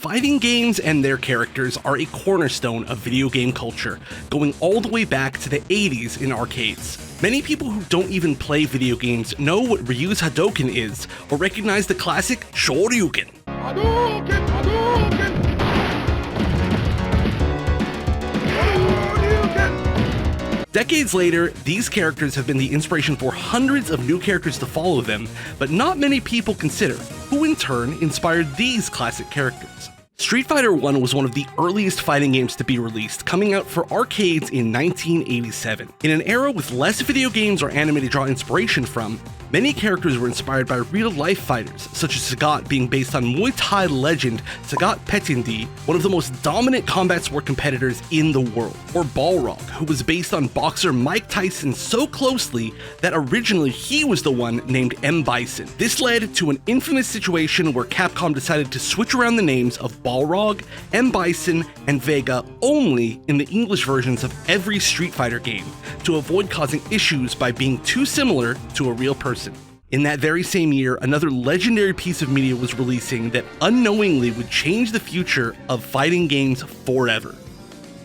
Fighting games and their characters are a cornerstone of video game culture, going all the way back to the 80s in arcades. Many people who don't even play video games know what Ryu's Hadouken is, or recognize the classic Shoryuken. Hadouken! Hadouken! Shoryuken! Decades later, these characters have been the inspiration for hundreds of new characters to follow them, but not many people consider who in turn inspired these classic characters. Street Fighter I was one of the earliest fighting games to be released, coming out for arcades in 1987. In an era with less video games or anime to draw inspiration from, many characters were inspired by real-life fighters, such as Sagat being based on Muay Thai legend Sagat Petindi, one of the most dominant combat sport competitors in the world, or Balrog, who was based on boxer Mike Tyson so closely that originally he was the one named Bison. This led to an infamous situation where Capcom decided to switch around the names of Balrog, Bison, and Vega only in the English versions of every Street Fighter game, to avoid causing issues by being too similar to a real person. In that very same year, another legendary piece of media was releasing that unknowingly would change the future of fighting games forever.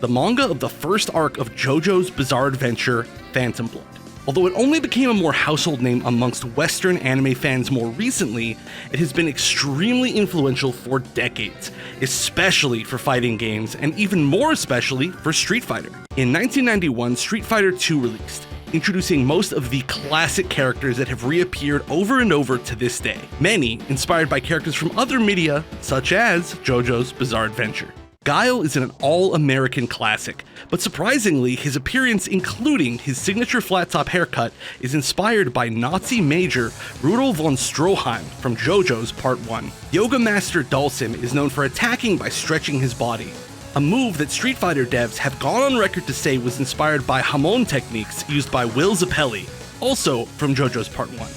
The manga of the first arc of Jojo's Bizarre Adventure, Phantom Blood. Although it only became a more household name amongst Western anime fans more recently, it has been extremely influential for decades, especially for fighting games, and even more especially for Street Fighter. In 1991, Street Fighter II released, introducing most of the classic characters that have reappeared over and over to this day, many inspired by characters from other media, such as Jojo's Bizarre Adventure. Guile is an all-American classic, but surprisingly, his appearance, including his signature flat-top haircut, is inspired by Nazi Major Rudolf von Stroheim from Jojo's Part 1. Yoga Master Dhalsim is known for attacking by stretching his body, a move that Street Fighter devs have gone on record to say was inspired by Hamon techniques used by Will Zappelli, also from Jojo's Part 1.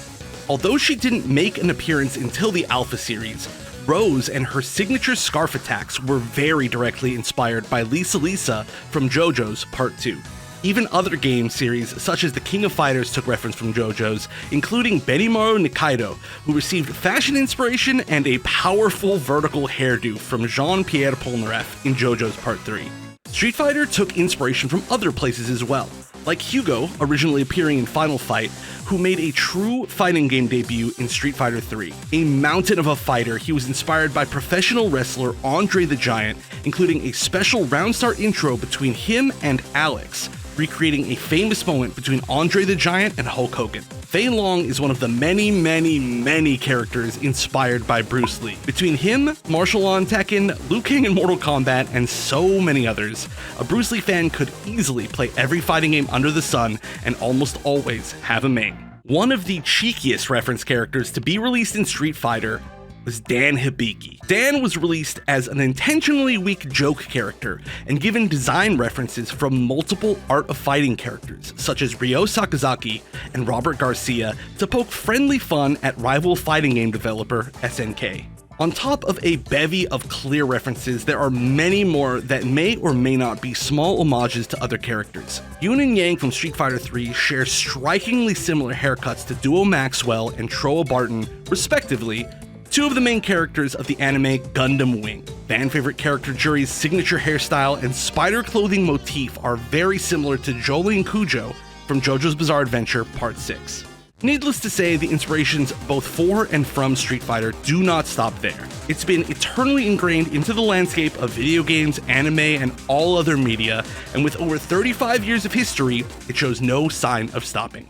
Although she didn't make an appearance until the Alpha series, Rose and her signature scarf attacks were very directly inspired by Lisa Lisa from Jojo's Part 2. Even other game series such as The King of Fighters took reference from Jojo's, including Benimaru Nikaido, who received fashion inspiration and a powerful vertical hairdo from Jean-Pierre Polnareff in Jojo's Part 3. Street Fighter took inspiration from other places as well, like Hugo, originally appearing in Final Fight, who made a true fighting game debut in Street Fighter III. A mountain of a fighter, he was inspired by professional wrestler Andre the Giant, including a special round start intro between him and Alex, recreating a famous moment between Andre the Giant and Hulk Hogan. Fei Long is one of the many characters inspired by Bruce Lee. Between him, martial law in Tekken, Liu Kang in Mortal Kombat, and so many others, a Bruce Lee fan could easily play every fighting game under the sun and almost always have a main. One of the cheekiest reference characters to be released in Street Fighter was Dan Hibiki. Dan was released as an intentionally weak joke character and given design references from multiple Art of Fighting characters, such as Ryo Sakazaki and Robert Garcia, to poke friendly fun at rival fighting game developer SNK. On top of a bevy of clear references, there are many more that may or may not be small homages to other characters. Yun and Yang from Street Fighter III share strikingly similar haircuts to Duo Maxwell and Troa Barton, respectively, two of the main characters of the anime Gundam Wing. Fan favorite character Juri's signature hairstyle and spider clothing motif are very similar to Jolene Cujo from Jojo's Bizarre Adventure Part 6. Needless to say, the inspirations both for and from Street Fighter do not stop there. It's been eternally ingrained into the landscape of video games, anime, and all other media, and with over 35 years of history, it shows no sign of stopping.